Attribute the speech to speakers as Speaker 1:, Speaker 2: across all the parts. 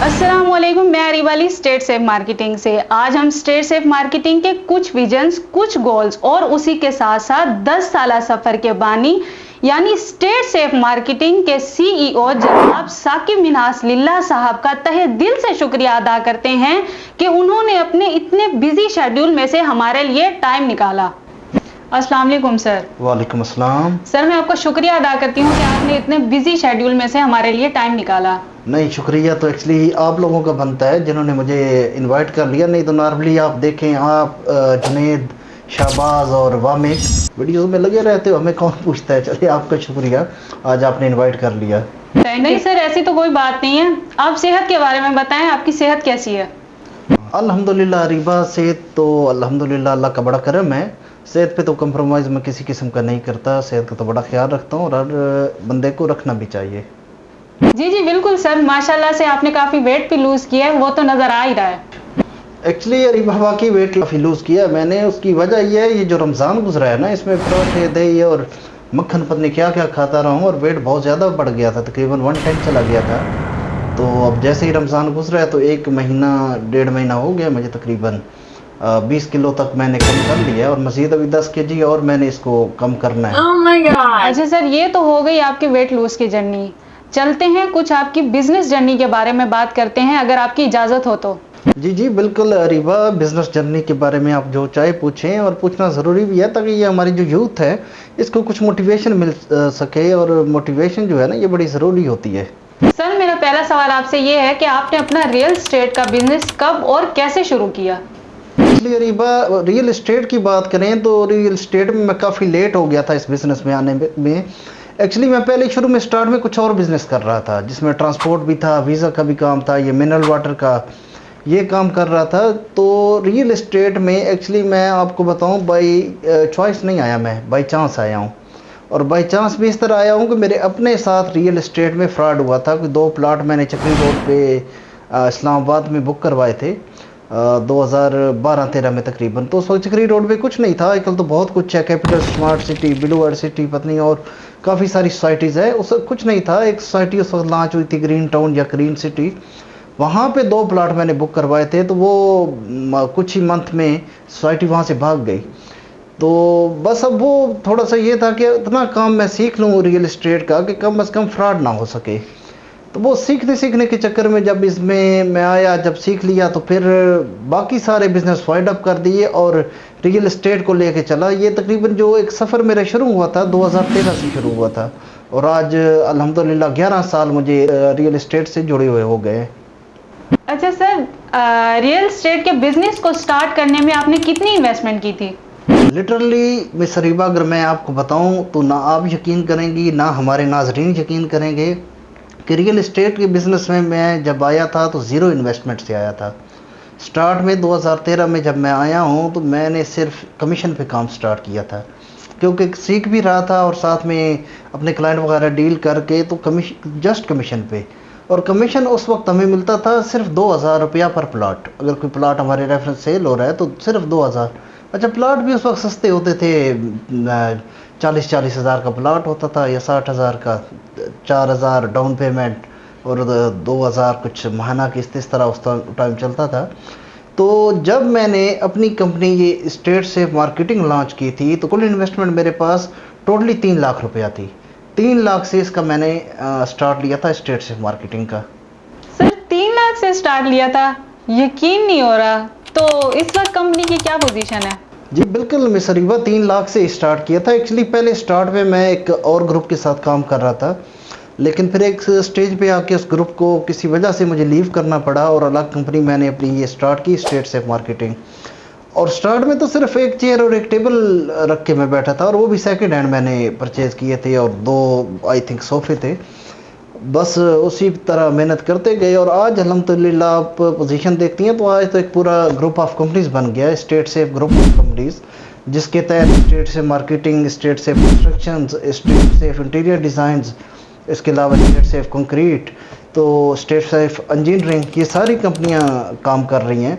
Speaker 1: अस्सलामुअलैकुम, मैं अरीवाली state safe marketing से। आज हम स्टेट सेफ मार्केटिंग के कुछ विजन्स, कुछ गोल्स और उसी के साथ साथ 10 साल सफर के बानी यानी स्टेट सेफ मार्केटिंग के सीईओ जनाब साकिब मिन्हास लिल्लाह साहब का तहे दिल से शुक्रिया अदा करते हैं कि उन्होंने अपने इतने बिजी शेड्यूल में से हमारे लिए टाइम निकाला। अस्सलाम वालेकुम सर।
Speaker 2: वालेकुम अस्सलाम।
Speaker 1: सर, मैं आपका शुक्रिया अदा करती हूँ कि आपने इतने बिजी शेड्यूल में से हमारे लिए टाइम निकाला।
Speaker 2: नहीं, शुक्रिया तो एक्चुअली आप लोगों का बनता है जिन्होंने मुझे इनवाइट कर लिया। नहीं तो नॉर्मली आप देखें, आप जुनेद, शाहबाज और वामिक वीडियोस में लगे रहते हो, हमें कौन पूछता है। चलिए, आपका शुक्रिया, आज आपने इनवाइट कर लिया।
Speaker 1: नहीं सर, ऐसी तो कोई बात नहीं है। आप सेहत के बारे में बताएं, आपकी सेहत कैसी है?
Speaker 2: अल्हम्दुलिल्लाह अरीबा, सेहत तो अल्हम्दुलिल्लाह अल्लाह का बड़ा करम है। सेहत पे तो कंप्रोमाइज़ मैं किसी किस्म का नहीं करता। सेहत का तो बड़ा ख्याल रखता हूँ और हर बंदे को रखना भी चाहिए।
Speaker 1: जी जी बिल्कुल सर, माशाल्लाह से आपने काफ़ी वेट भी लूज़ किया है, वो तो नज़र आ ही रहा है।
Speaker 2: एक्चुअली अरीबा वाकई वेट काफ़ी लूज़ किया मैंने। उसकी वजह यह है, ये जो रमज़ान गुजरा है ना, इसमें पराठे, दही और मक्खन पत्नी क्या क्या खाता रहा हूँ और वेट बहुत ज़्यादा बढ़ गया था, तकरीबन 110 चला गया था। तो अब जैसे ही रमज़ान गुजरा है तो 1 महीना 1.5 महीना हो गया मुझे, तकरीबन 20 किलो तक मैंने कम कर लिया और मज़ीद अभी 10 केजी और मैंने इसको कम करना है।
Speaker 1: Oh my God! अच्छा सर, ये तो हो गई आपकी वेट लूज की जर्नी। चलते हैं कुछ आपकी बिजनेस जर्नी के बारे में बात करते हैं, अगर आपकी इजाज़त हो तो।
Speaker 2: जी जी बिल्कुल अरीबा, बिज़नेस जर्नी के बारे में आप जो चाहे पूछें, और पूछना ज़रूरी भी है ताकि ये हमारी जो यूथ है इसको कुछ मोटिवेशन मिल सके। और मोटिवेशन जो है ना, ये बड़ी ज़रूरी होती है।
Speaker 1: सर, मेरा पहला सवाल आपसे ये है कि आपने अपना रियल एस्टेट का बिजनेस कब और कैसे शुरू किया?
Speaker 2: इसलिए अरीबा, रियल एस्टेट की बात करें तो रियल एस्टेट में मैं काफ़ी लेट हो गया था इस बिज़नेस में आने में। एक्चुअली मैं पहले शुरू में स्टार्ट में कुछ और बिज़नेस कर रहा था, जिसमें ट्रांसपोर्ट भी था, वीज़ा का भी काम था, ये मिनरल वाटर का ये काम कर रहा था। तो रियल एस्टेट में एक्चुअली मैं आपको बताऊं, बाई चॉइस नहीं आया, मैं बाई चांस आया हूं। और बाई चांस भी इस तरह आया हूं कि मेरे अपने साथ रियल एस्टेट में फ्रॉड हुआ था कि 2 प्लाट मैंने चक्री रोड पे इस्लामाबाद में बुक करवाए थे 2012-13 में तकरीबन। तो उस वक्त चक्री रोड पे कुछ नहीं था, आजकल तो बहुत कुछ है, capital smart city, blue world city, पत्नी और काफ़ी सारी सोसाइटीज़ है। उस वक्त कुछ नहीं था। एक सोसाइटी उस वक्त लॉन्च हुई थी, ग्रीन टाउन या ग्रीन सिटी। वहाँ पे 2 प्लाट मैंने बुक करवाए थे, तो वो कुछ ही मंथ में सोसाइटी वहाँ से भाग गई। तो बस अब वो थोड़ा सा ये था कि इतना काम मैं सीख लूँ रियल एस्टेट का कि कम से कम फ्रॉड ना हो सके। तो वो सीखने के चक्कर में जब इसमें मैं आया, जब सीख लिया तो फिर बाकी सारे बिजनेस वाइड अप कर दिए और रियल एस्टेट को लेके चला। ये तकरीबन जो एक सफ़र मेरा शुरू हुआ था 2013 से शुरू हुआ था, और आज अल्हम्दुलिल्लाह 11 साल मुझे रियल एस्टेट से जुड़े हुए हो गए।
Speaker 1: अच्छा सर, रियल एस्टेट के बिजनेस को स्टार्ट करने में आपने कितनी इन्वेस्टमेंट की थी?
Speaker 2: लिटरली मिस अरीबा, अगर मैं आपको बताऊं तो ना आप यकीन करेंगी, ना हमारे नाजरीन यकीन करेंगे कि रियल एस्टेट के बिज़नेस में मैं जब आया था तो ज़ीरो इन्वेस्टमेंट से आया था। स्टार्ट में 2013 में जब मैं आया हूं तो मैंने सिर्फ कमीशन पे काम स्टार्ट किया था, क्योंकि सीख भी रहा था और साथ में अपने क्लाइंट वगैरह डील करके, तो कमीशन, जस्ट कमीशन पे। और कमीशन उस वक्त हमें मिलता था सिर्फ 2000 रुपया पर प्लाट। अगर कोई प्लाट हमारे रेफरेंस सेल हो रहा है तो सिर्फ 2000। अच्छा, प्लाट भी उस वक्त सस्ते होते थे, 40-40 हज़ार का प्लाट होता था या 60 हज़ार का, 4000 डाउन पेमेंट और 2000 कुछ महीना किस्त, इस तरह उस टाइम चलता था। तो जब मैंने अपनी कंपनी ये स्टेट सेफ मार्केटिंग लॉन्च की थी तो कुल इन्वेस्टमेंट मेरे पास टोटली 3 लाख रुपया थी। 3 लाख से इसका मैंने स्टार्ट लिया था स्टेट सेफ मार्केटिंग का।
Speaker 1: सर, 3 लाख से स्टार्ट लिया था? यकीन नहीं हो रहा। तो इस वक्त कंपनी की क्या पोजीशन है?
Speaker 2: जी बिल्कुल मिस अरीबा, 3 लाख से स्टार्ट किया था। एक्चुअली पहले स्टार्ट में मैं एक और ग्रुप के साथ काम कर रहा था, लेकिन फिर एक स्टेज पे आके उस ग्रुप को किसी वजह से मुझे लीव करना पड़ा और अलग कंपनी मैंने अपनी ये स्टार्ट की, स्टेट सेफ मार्केटिंग। और स्टार्ट में तो सिर्फ एक चेयर और एक टेबल रख के मैं बैठा था, और वो भी सेकंड हैंड मैंने परचेज़ किए थे, और 2 आई थिंक सोफे थे। बस उसी तरह मेहनत करते गए और आज अल्हम्दुलिल्लाह आप पोजीशन देखती हैं तो आज तो एक पूरा ग्रुप ऑफ कंपनीज बन गया है, state safe group of companies, जिसके तहत state safe marketing, state safe construction, state safe interior designs, इसके अलावा स्टेट सेफ कंक्रीट, तो स्टेट सेफ इंजीनियरिंग, ये सारी कंपनियां काम कर रही हैं।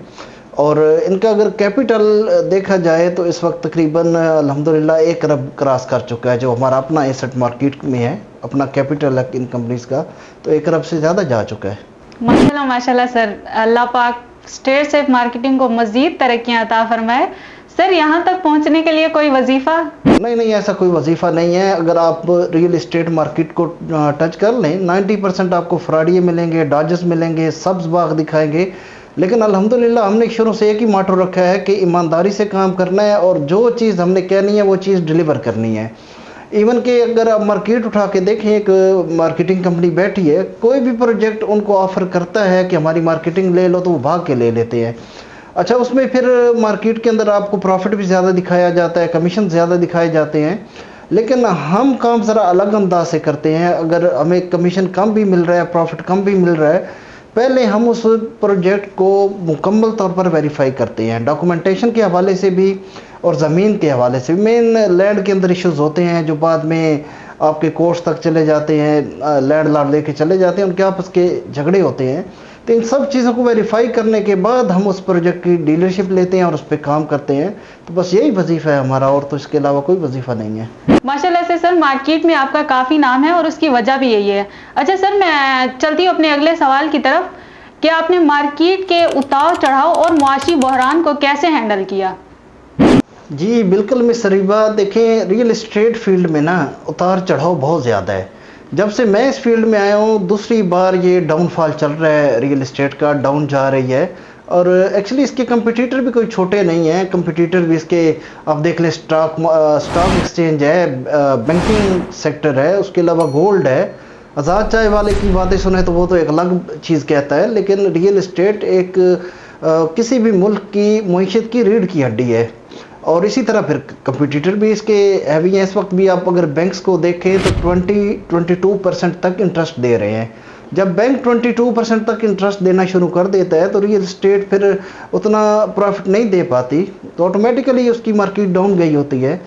Speaker 2: और इनका अगर कैपिटल देखा जाए तो इस वक्त तकरीबन अल्हम्दुलिल्लाह 1 अरब क्रॉस कर चुका है, जो हमारा अपना एसेट मार्केट में है, अपना कैपिटल है इन कंपनीज़ का, तो 1 अरब से ज़्यादा जा चुका है।
Speaker 1: माशाल्लाह माशाल्लाह सर, अल्लाह पाक स्टेट सेफ मार्केटिंग को मजीद तरक्कियां अता फरमाए। सर यहाँ तक पहुँचने के लिए कोई वजीफा?
Speaker 2: नहीं नहीं, ऐसा कोई वजीफ़ा नहीं है। अगर आप रियल एस्टेट मार्केट को टच कर लें, 90% आपको फ्रॉडिये मिलेंगे, डॉजेस मिलेंगे, सब्ज़ बाग दिखाएंगे। लेकिन अल्हम्दुलिल्लाह हमने शुरू से एक ही मार्टो रखा है कि ईमानदारी से काम करना है और जो चीज़ हमने कहनी है वो चीज़ डिलीवर करनी है। इवन कि अगर आप मार्केट उठा के देखें, एक मार्केटिंग कंपनी बैठी है, कोई भी प्रोजेक्ट उनको ऑफ़र करता है कि हमारी मार्केटिंग ले लो, तो वो भाग के ले लेते हैं। अच्छा, उसमें फिर मार्केट के अंदर आपको प्रॉफिट भी ज़्यादा दिखाया जाता है, कमीशन ज़्यादा दिखाए जाते हैं। लेकिन हम काम ज़रा अलग अंदाज से करते हैं। अगर हमें कमीशन कम भी मिल रहा है, प्रॉफिट कम भी मिल रहा है, पहले हम उस प्रोजेक्ट को मुकम्मल तौर पर वेरीफाई करते हैं, डॉक्यूमेंटेशन के हवाले से भी और ज़मीन के हवाले से भी। मेन लैंड के अंदर इश्यूज़ होते हैं जो बाद में आपके कोर्ट्स तक चले जाते हैं, लैंड लॉर्ड लेके चले जाते हैं, उनके आपस के झगड़े होते हैं। तो इन सब चीज़ों को वेरीफाई करने के बाद हम उस प्रोजेक्ट की डीलरशिप लेते हैं और उस पर काम करते हैं। तो बस यही वजीफ़ा है हमारा, और तो इसके अलावा कोई वजीफ़ा नहीं है।
Speaker 1: माशाल्लाह से सर, मार्केट में आपका काफ़ी नाम है और उसकी वजह भी यही है। अच्छा सर, मैं चलती हूँ अपने अगले सवाल की तरफ कि आपने मार्केट के उतार चढ़ाव और मुआशी बहरान को कैसे हैंडल किया?
Speaker 2: जी बिल्कुल मिस रीबा, देखें रियल एस्टेट फील्ड में ना उतार चढ़ाव बहुत ज़्यादा है। जब से मैं इस फील्ड में आया हूँ, दूसरी बार ये डाउनफॉल चल रहा है, रियल एस्टेट का डाउन जा रही है। और एक्चुअली इसके कंपटीटर भी कोई छोटे नहीं हैं। कंपटीटर भी इसके आप देख लें, स्टॉक एक्सचेंज है, बैंकिंग सेक्टर है, उसके अलावा गोल्ड है। आज़ाद चाय वाले की बातें सुने तो वो तो एक अलग चीज़ कहता है, लेकिन रियल एस्टेट एक किसी भी मुल्क की मईशत की रीढ़ की हड्डी है। और इसी तरह फिर कंपटीटर भी इसके हैवी हैं। इस वक्त भी आप अगर बैंक्स को देखें तो 22% तक इंटरेस्ट दे रहे हैं। जब बैंक 22% तक इंटरेस्ट देना शुरू कर देता है तो रियल एस्टेट फिर उतना प्रॉफिट नहीं दे पाती, तो ऑटोमेटिकली उसकी मार्केट डाउन गई होती है।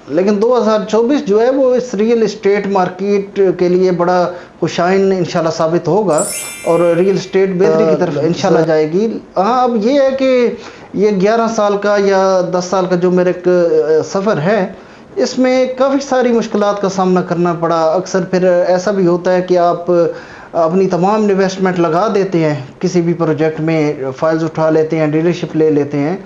Speaker 2: लेकिन 2024 जो है वो इस रियल एस्टेट मार्केट के लिए बड़ा खुशाइन इंशाल्लाह साबित होगा और रियल एस्टेट बेहतरी की तरफ इंशाल्लाह जाएगी। हाँ, अब ये है कि ये 11 साल का या 10 साल का जो मेरे सफ़र है, इसमें काफ़ी सारी मुश्किलात का सामना करना पड़ा। अक्सर फिर ऐसा भी होता है कि आप अपनी तमाम इन्वेस्टमेंट लगा देते हैं किसी भी प्रोजेक्ट में, फाइल्स उठा लेते हैं, डीलरशिप ले लेते हैं,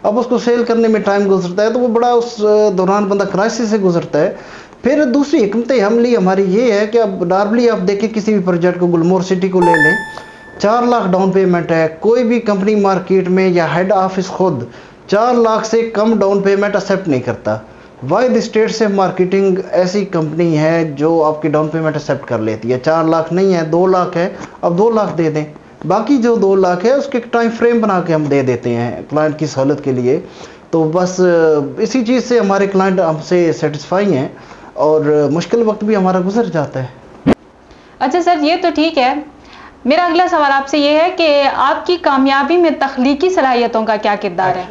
Speaker 2: अब उसको सेल करने में टाइम गुजरता है, तो वो बड़ा उस दौरान बंदा क्राइसिस से गुजरता है। फिर दूसरी हिकमत अमली हमारी ये है कि अब नॉर्मली आप देखें किसी भी प्रोजेक्ट को, गुलमोहर सिटी को ले लें, 4 लाख डाउन पेमेंट है। कोई भी कंपनी मार्केट में या हेड ऑफिस खुद 4 लाख से कम डाउन पेमेंट एक्सेप्ट नहीं करता। वाइद स्टेट से मार्केटिंग ऐसी कंपनी है जो आपकी डाउन पेमेंट एक्सेप्ट कर लेती है। 4 लाख नहीं है, 2 लाख है, अब 2 लाख दे दें, बाकी जो 2 लाख है उसके टाइम फ्रेम बना के हम दे देते हैं क्लाइंट की सहूलत के लिए। तो बस इसी चीज़ से हमारे क्लाइंट हमसे सेटिस्फाई हैं और मुश्किल वक्त भी हमारा गुजर जाता है।
Speaker 1: अच्छा सर, ये तो ठीक है। मेरा अगला सवाल आपसे ये है कि आपकी कामयाबी में तख्लीकी सलाहियतों का क्या किरदार है?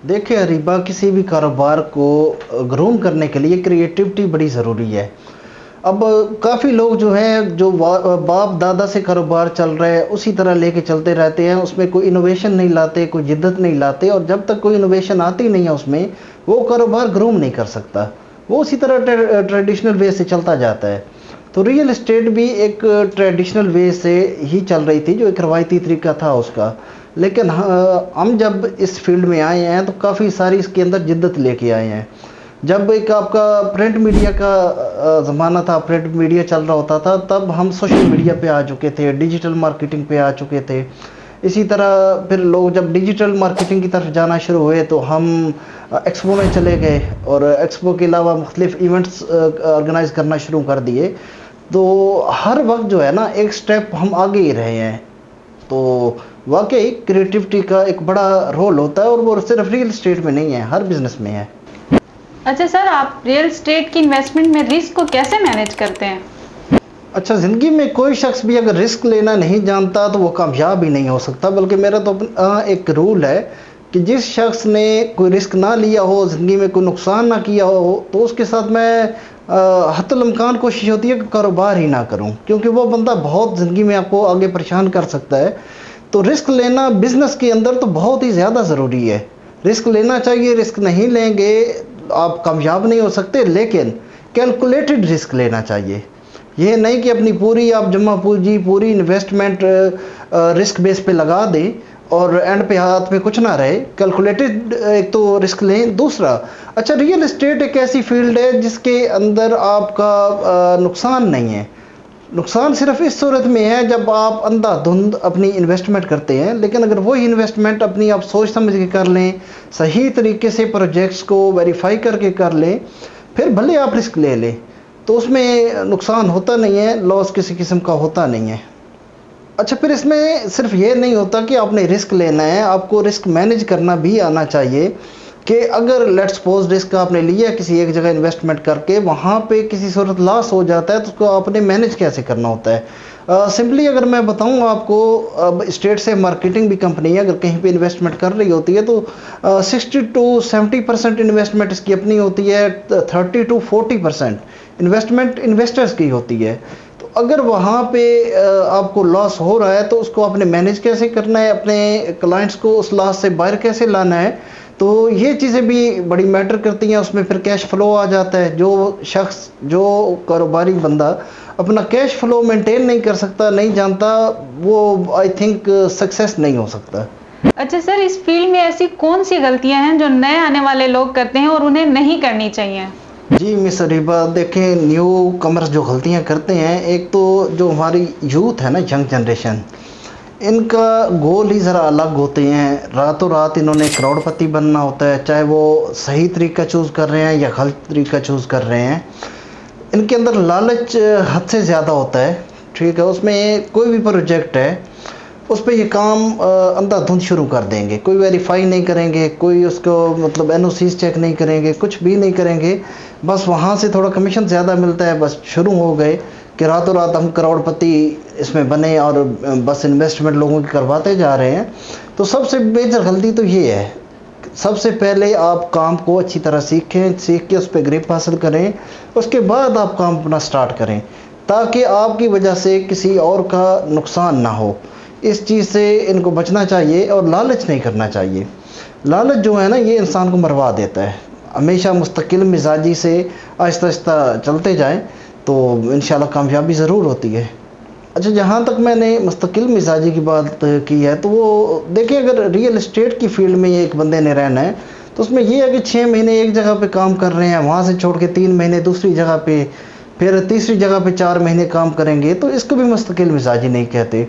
Speaker 2: देखिए अरीबा, किसी भी कारोबार को ग्रूम करने के लिए क्रिएटिविटी बड़ी ज़रूरी है। अब काफ़ी लोग जो हैं, जो बाप दादा से कारोबार चल रहा है उसी तरह लेके चलते रहते हैं, उसमें कोई इनोवेशन नहीं लाते, कोई जिद्दत नहीं लाते, और जब तक कोई इनोवेशन आती नहीं है उसमें, वो कारोबार ग्रूम नहीं कर सकता, वो उसी तरह ट्रेडिशनल वे से चलता जाता है। तो रियल एस्टेट भी एक ट्रेडिशनल वे से ही चल रही थी, जो एक रवायती तरीका था उसका। लेकिन हम जब इस फील्ड में आए हैं तो काफ़ी सारी इसके अंदर जिद्दत लेके आए हैं। जब एक आपका प्रिंट मीडिया का ज़माना था, प्रिंट मीडिया चल रहा होता था, तब हम सोशल मीडिया पे आ चुके थे, डिजिटल मार्केटिंग पे आ चुके थे। इसी तरह फिर लोग जब डिजिटल मार्केटिंग की तरफ जाना शुरू हुए तो हम एक्सपो में चले गए और एक्सपो के अलावा मुख्तलिफ इवेंट्स ऑर्गेनाइज़ करना शुरू कर दिए। तो हर वक्त जो है ना, एक स्टेप हम आगे ही रहे हैं। तो वाकई क्रिएटिविटी का एक बड़ा रोल होता है और वो सिर्फ रियल एस्टेट में नहीं है, हर बिजनेस में है।
Speaker 1: अच्छा सर, आप रियल एस्टेट की इन्वेस्टमेंट में रिस्क को कैसे मैनेज करते हैं?
Speaker 2: अच्छा, ज़िंदगी में कोई शख्स भी अगर रिस्क लेना नहीं जानता तो वो कामयाब ही नहीं हो सकता। बल्कि मेरा तो एक रूल है कि जिस शख्स ने कोई रिस्क ना लिया हो, ज़िंदगी में कोई नुकसान ना किया हो, तो उसके साथ मैं हत्तुल इम्कान कोशिश होती है कि कारोबार ही ना करूं, क्योंकि वो बंदा बहुत ज़िंदगी में आपको आगे परेशान कर सकता है। तो रिस्क लेना बिज़नेस के अंदर तो बहुत ही ज़्यादा ज़रूरी है। रिस्क लेना चाहिए, रिस्क नहीं लेंगे आप कामयाब नहीं हो सकते, लेकिन कैलकुलेटेड रिस्क लेना चाहिए। ये नहीं कि अपनी पूरी आप जमा पूंजी पूरी इन्वेस्टमेंट रिस्क बेस पे लगा दें और एंड पे हाथ में कुछ ना रहे। कैलकुलेटेड एक तो रिस्क लें। दूसरा, अच्छा, रियल एस्टेट एक ऐसी फील्ड है जिसके अंदर आपका नुकसान नहीं है। नुकसान सिर्फ इस सूरत में है जब आप अंधाधुंध अपनी इन्वेस्टमेंट करते हैं, लेकिन अगर वही इन्वेस्टमेंट अपनी आप सोच समझ के कर लें, सही तरीके से प्रोजेक्ट्स को वेरीफाई करके कर लें, फिर भले आप रिस्क ले लें तो उसमें नुकसान होता नहीं है, लॉस किसी किस्म का होता नहीं है। अच्छा, फिर इसमें सिर्फ ये नहीं होता कि आपने रिस्क लेना है, आपको रिस्क मैनेज करना भी आना चाहिए कि अगर लेट्स सपोज रिस्क आपने लिया किसी एक जगह इन्वेस्टमेंट करके, वहाँ पे किसी सूरत लॉस हो जाता है तो उसको आपने मैनेज कैसे करना होता है। सिंपली अगर मैं बताऊँ आपको, अब स्टेट से मार्केटिंग भी कंपनी है, अगर कहीं पे इन्वेस्टमेंट कर रही होती है तो 60 to 70% इन्वेस्टमेंट इसकी अपनी होती है, 30 to 40% इन्वेस्टमेंट इन्वेस्टर्स की होती है। तो अगर वहाँ पे आपको लॉस हो रहा है तो उसको आपने मैनेज कैसे करना है, अपने क्लाइंट्स को उस लॉस से बाहर कैसे लाना है, तो ये चीज़ें भी बड़ी मैटर करती हैं। उसमें फिर कैश फ्लो आ जाता है। जो शख्स, जो कारोबारी बंदा अपना कैश फ्लो मेंटेन नहीं कर सकता, नहीं जानता, वो आई थिंक सक्सेस नहीं हो सकता।
Speaker 1: अच्छा सर, इस फील्ड में ऐसी कौन सी गलतियां हैं जो नए आने वाले लोग करते हैं और उन्हें नहीं करनी चाहिए?
Speaker 2: जी मिस रिबा, देखें, न्यू कमर्स जो गलतियां करते हैं, एक तो जो हमारी यूथ है ना, यंग जनरेशन, इनका गोल ही ज़रा अलग होते हैं। रातों रात इन्होंने करोड़पति बनना होता है, चाहे वो सही तरीका चूज़ कर रहे हैं या गलत तरीका चूज़ कर रहे हैं। इनके अंदर लालच हद से ज़्यादा होता है, ठीक है। उसमें कोई भी प्रोजेक्ट है, उस पर ये काम अंधाधुंध शुरू कर देंगे, कोई वेरीफाई नहीं करेंगे, कोई उसको मतलब एनओसीज चेक नहीं करेंगे, कुछ भी नहीं करेंगे। बस वहाँ से थोड़ा कमीशन ज़्यादा मिलता है, बस शुरू हो गए कि रातों रात हम करोड़पति इसमें बने और बस इन्वेस्टमेंट लोगों की करवाते जा रहे हैं। तो सबसे मेजर गलती तो ये है, सबसे पहले आप काम को अच्छी तरह सीखें, सीख के उस पर ग्रिप हासिल करें, उसके बाद आप काम अपना स्टार्ट करें, ताकि आपकी वजह से किसी और का नुकसान ना हो। इस चीज़ से इनको बचना चाहिए और लालच नहीं करना चाहिए। लालच जो है ना, ये इंसान को मरवा देता है। हमेशा मुस्तकिल मिजाजी से आहिस्ता आहिस्ता चलते जाएं तो इंशाल्लाह कामयाबी ज़रूर होती है। अच्छा, जहाँ तक मैंने मुस्तकिल मिजाजी की बात की है, तो वो देखिए, अगर रियल एस्टेट की फील्ड में एक बंदे ने रहना है तो उसमें ये है कि 6 महीने एक जगह पे काम कर रहे हैं, वहाँ से छोड़ के 3 महीने दूसरी जगह पे, फिर तीसरी जगह पे 4 महीने काम करेंगे, तो इसको भी मुस्तकिल मिजाजी नहीं कहते।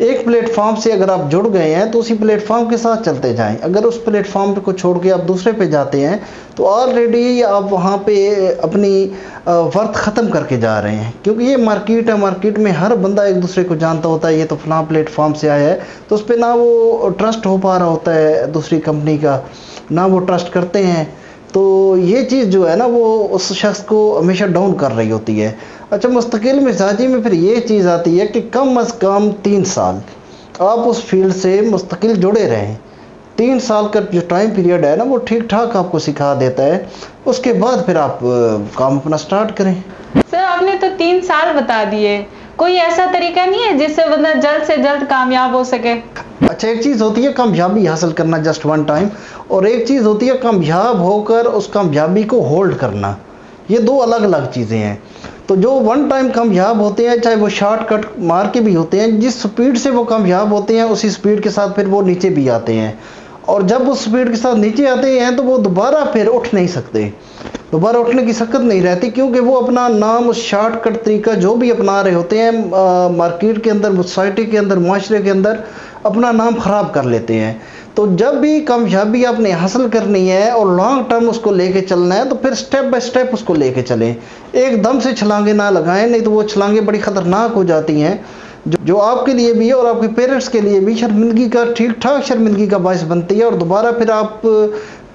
Speaker 2: एक प्लेटफॉर्म से अगर आप जुड़ गए हैं तो उसी प्लेटफॉर्म के साथ चलते जाएं। अगर उस प्लेटफॉर्म को छोड़ के आप दूसरे पे जाते हैं तो ऑलरेडी आप वहाँ पे अपनी वर्थ ख़त्म करके जा रहे हैं, क्योंकि ये मार्केट है, मार्केट में हर बंदा एक दूसरे को जानता होता है। ये तो फलां प्लेटफॉर्म से आया है, तो उस पर ना वो ट्रस्ट हो पा रहा होता है दूसरी कंपनी का, ना वो ट्रस्ट करते हैं। तो ये चीज़ जो है ना, वो उस शख्स को हमेशा डाउन कर रही होती है। अच्छा, मुस्तकिल मिजाजी में फिर ये चीज़ आती है कि कम अज़ कम 3 साल आप उस फील्ड से मुस्तकिल जुड़े रहें। 3 साल का जो टाइम पीरियड है ना, वो ठीक ठाक आपको सिखा देता है। उसके बाद फिर आप काम अपना स्टार्ट करें।
Speaker 1: सर, आपने तो 3 साल बता दिए, कोई ऐसा तरीका नहीं है जिससे बंदा जल्द से जल्द कामयाब हो सके?
Speaker 2: अच्छा, एक चीज़ होती है कामयाबी हासिल करना जस्ट वन टाइम, और एक चीज़ होती है कामयाब होकर उस कामयाबी को होल्ड करना। ये दो अलग अलग चीज़ें हैं। तो जो वन टाइम कामयाब होते हैं, चाहे वो शॉर्टकट मार के भी होते हैं, जिस स्पीड से वो कामयाब होते हैं उसी स्पीड के साथ फिर वो नीचे भी आते हैं। और जब उस स्पीड के साथ नीचे आते हैं तो वो दोबारा फिर उठ नहीं सकते, दोबारा उठने की सकत नहीं रहती, क्योंकि वो अपना नाम उस शॉर्टकट तरीका जो भी अपना रहे होते हैं मार्केट के अंदर, सोसाइटी के अंदर, माशरे के अंदर अपना नाम ख़राब कर लेते हैं। तो जब भी कामयाबी आपने हासिल करनी है और लॉन्ग टर्म उसको लेके चलना है, तो फिर स्टेप बाय स्टेप उसको लेके चलें। एकदम से छलांगे ना लगाएं, नहीं तो वो छलांगे बड़ी ख़तरनाक हो जाती हैं, जो आपके लिए भी और आपके पेरेंट्स के लिए भी शर्मिंदगी का, ठीक ठाक शर्मिंदगी का बायस बनती है, और दोबारा फिर आप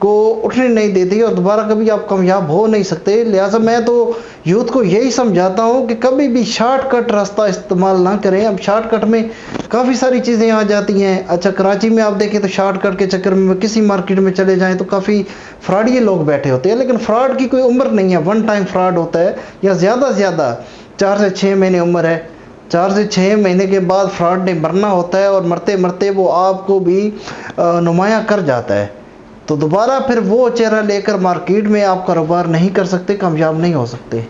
Speaker 2: को उठने नहीं देती, और दोबारा कभी आप कामयाब हो नहीं सकते। लिहाजा मैं तो यूथ को यही समझाता हूँ कि कभी भी शॉर्टकट रास्ता इस्तेमाल ना करें। अब शॉर्टकट में काफ़ी सारी चीज़ें आ जाती हैं। अच्छा, कराची में आप देखें तो शॉर्टकट के चक्कर में किसी मार्केट में चले जाएं तो काफ़ी फ्रॉडिये लोग बैठे होते हैं, लेकिन फ्रॉड की कोई उम्र नहीं है। वन टाइम फ्रॉड होता है, या ज़्यादा से ज़्यादा 4 से 6 महीने उम्र है। 4 से 6 महीने के बाद फ्रॉड ने मरना होता है, और मरते मरते वो आपको भी नुमाया कर जाता है। तो दोबारा फिर वो चेहरा लेकर मार्केट में आप कारोबार नहीं कर सकते, कामयाब नहीं हो सकते।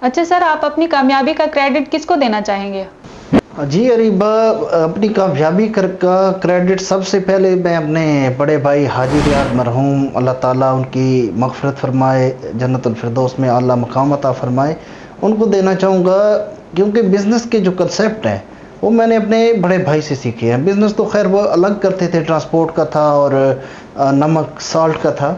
Speaker 1: अच्छा सर, आप अपनी कामयाबी का क्रेडिट किसको देना चाहेंगे?
Speaker 2: जी अरीबा, अपनी कामयाबी का क्रेडिट सबसे पहले मैं अपने बड़े भाई हाजी रियाज मरहूम, अल्लाह ताला उनकी मग़फ़िरत फरमाए, जन्नतुल फिरदौस में आला मकाम अता फरमाए, उनको देना चाहूँगा। क्योंकि बिज़नेस के जो कंसेप्ट हैं वो मैंने अपने बड़े भाई से सीखे हैं। बिज़नेस तो खैर वो अलग करते थे, ट्रांसपोर्ट का था और नमक साल्ट का था,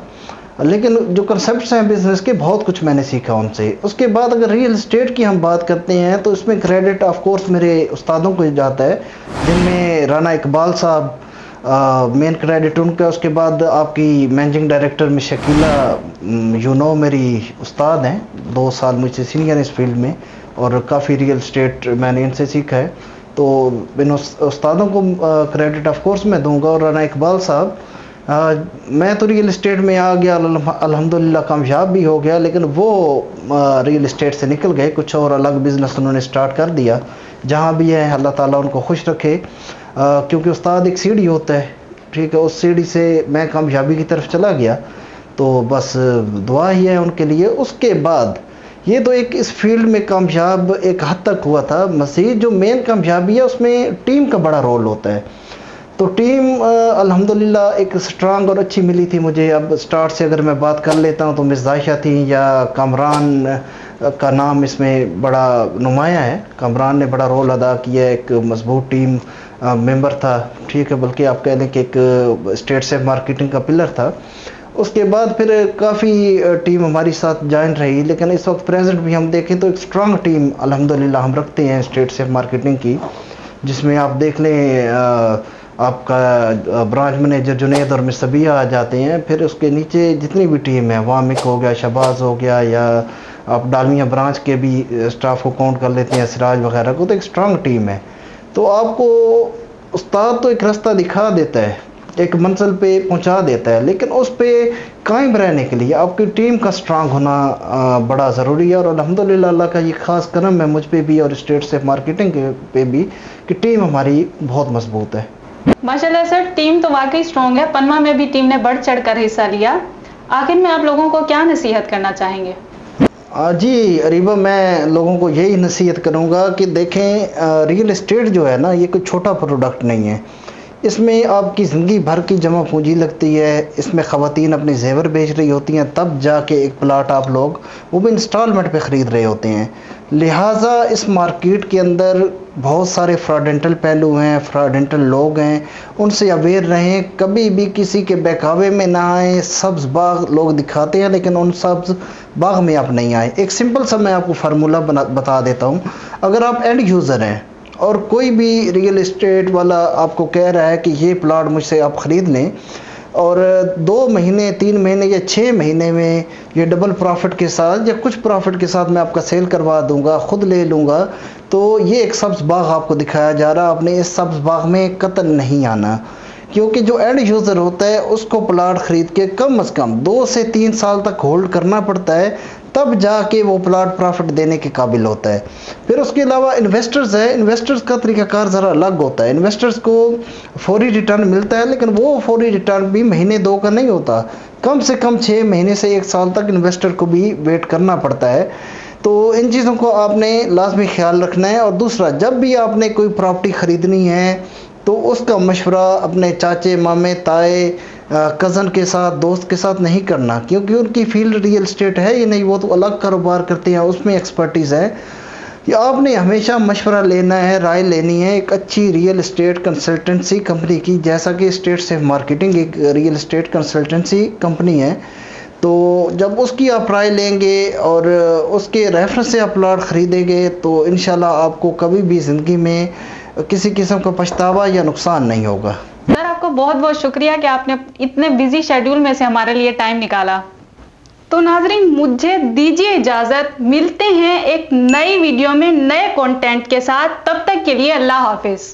Speaker 2: लेकिन जो कंसेप्ट्स हैं बिज़नेस के, बहुत कुछ मैंने सीखा उनसे। उसके बाद अगर रियल एस्टेट की हम बात करते हैं तो इसमें क्रेडिट ऑफ कोर्स मेरे उस्तादों को जाता है, जिनमें राना इकबाल साहब मेन क्रेडिट उनका। उसके बाद आपकी मैनेजिंग डायरेक्टर में शकीला, मेरी उस्ताद हैं, 2 साल मुझसे सीनियर इस फील्ड में, और काफ़ी रियल एस्टेट मैंने इनसे सीखा है। तो इन उस्तादों को क्रेडिट ऑफ कोर्स मैं दूंगा। और राना इकबाल साहब, मैं तो रियल एस्टेट में आ गया, अल्हम्दुलिल्लाह कामयाब भी हो गया, लेकिन वो रियल एस्टेट से निकल गए, कुछ और अलग बिज़नेस उन्होंने स्टार्ट कर दिया। जहाँ भी है अल्लाह ताला उनको खुश रखे, क्योंकि उस्ताद एक सीढ़ी होता है, ठीक है, उस सीढ़ी से मैं कामयाबी की तरफ चला गया, तो बस दुआ ही है उनके लिए। उसके बाद ये तो एक इस फील्ड में कामयाब एक हद तक हुआ था। मज़ीद जो मेन कामयाबी है उसमें टीम का बड़ा रोल होता है। तो टीम अल्हम्दुलिल्लाह एक स्ट्रांग और अच्छी मिली थी मुझे। अब स्टार्ट से अगर मैं बात कर लेता हूँ तो मिस जायशा थी, या कामरान का नाम इसमें बड़ा नुमाया है। कामरान ने बड़ा रोल अदा किया, एक मजबूत टीम मेंबर था, ठीक है, बल्कि आप कह लें कि एक स्टेट सेफ मार्केटिंग का पिलर था। उसके बाद फिर काफ़ी टीम हमारी साथ ज्वाइन रही, लेकिन इस वक्त प्रेजेंट भी हम देखें तो एक स्ट्रांग टीम अल्हम्दुलिल्लाह हम रखते हैं स्टेट सेफ मार्केटिंग की, जिसमें आप देख लें आपका ब्रांच मैनेजर जुनैद और मिसबिया आ जाते हैं। फिर उसके नीचे जितनी भी टीम है, वामिक हो गया, शबाज हो गया, या आप डालमिया ब्रांच के भी स्टाफ को काउंट कर लेते हैं, सिराज वगैरह को, तो एक स्ट्रांग टीम है। तो आपको उस्ताद तो एक रास्ता दिखा देता है, एक मंजिल पे पहुंचा देता है, लेकिन उस पे कायम रहने के लिए आपकी टीम का स्ट्रांग होना बड़ा ज़रूरी है। और अल्हम्दुलिल्लाह अल्लाह का ये ख़ास करम है मुझ पे भी और स्टेट सेफ मार्केटिंग पे भी कि टीम हमारी बहुत मजबूत है।
Speaker 1: माशाल्लाह सर, टीम तो वाकई स्ट्रॉन्ग है। पनमा में भी टीम ने बढ़ चढ़कर हिस्सा लिया। आखिर में आप लोगों को क्या नसीहत करना चाहेंगे?
Speaker 2: जी अरीबा, मैं लोगों को यही नसीहत करूँगा कि देखें, रियल एस्टेट जो है ना, ये कोई छोटा प्रोडक्ट नहीं है। इसमें आपकी ज़िंदगी भर की जमा पूंजी लगती है। इसमें ख़वातीन अपने जेवर बेच रही होती हैं, तब जाके एक प्लाट आप लोग वो भी इंस्टॉलमेंट पे ख़रीद रहे होते हैं। लिहाजा इस मार्केट के अंदर बहुत सारे फ्रॉडेंटल पहलू हैं, फ्रॉडेंटल लोग हैं, उनसे अवेयर रहें। कभी भी किसी के बहकावे में ना आए। सब्ज़ बाग लोग दिखाते हैं, लेकिन उन सब्ज़ बाग में आप नहीं आए। एक सिंपल सा मैं आपको फार्मूला बता देता हूँ। अगर आप एंड यूज़र हैं और कोई भी रियल एस्टेट वाला आपको कह रहा है कि ये प्लाट मुझसे आप ख़रीद लें, और 2 महीने 3 महीने या 6 महीने में ये डबल प्रॉफिट के साथ या कुछ प्रॉफिट के साथ मैं आपका सेल करवा दूंगा, ख़ुद ले लूँगा, तो ये एक सब्ज़ बाग आपको दिखाया जा रहा है। आपने इस सब्ज़ बाग में कतई नहीं आना, क्योंकि जो एंड यूज़र होता है उसको प्लाट ख़रीद के कम से कम 2 से 3 साल तक होल्ड करना पड़ता है, तब जाके वो प्लाट प्रॉफिट देने के काबिल होता है। फिर उसके अलावा इन्वेस्टर्स है, इन्वेस्टर्स का तरीक़ाकार ज़रा अलग होता है। इन्वेस्टर्स को फौरी रिटर्न मिलता है, लेकिन वो फौरी रिटर्न भी महीने 2 का नहीं होता, कम से कम 6 महीने से 1 साल तक इन्वेस्टर को भी वेट करना पड़ता है। तो इन चीज़ों को आपने लाजमी ख्याल रखना है। और दूसरा, जब भी आपने कोई प्रॉपर्टी ख़रीदनी है तो उसका मशवरा अपने चाचे, मामे, ताए, कज़न के साथ, दोस्त के साथ नहीं करना, क्योंकि उनकी फील्ड रियल एस्टेट है ही नहीं, वो तो अलग कारोबार करते हैं, उसमें एक्सपर्टीज़ है। या आपने हमेशा मशवरा लेना है, राय लेनी है एक अच्छी रियल एस्टेट कंसल्टेंसी कंपनी की, जैसा कि स्टेट सेफ मार्केटिंग एक रियल एस्टेट कंसल्टेंसी कंपनी है। तो जब उसकी आप राय लेंगे और उसके रेफरेंस से आप प्लाट ख़रीदेंगे तो इंशाल्लाह आपको कभी भी ज़िंदगी में किसी किस्म का पछतावा या नुकसान नहीं होगा।
Speaker 1: सर, आपको बहुत बहुत शुक्रिया कि आपने इतने बिजी शेड्यूल में से हमारे लिए टाइम निकाला। तो नाजरीन, मुझे दीजिए इजाज़त, मिलते हैं एक नई वीडियो में नए कंटेंट के साथ। तब तक के लिए अल्लाह हाफिज़।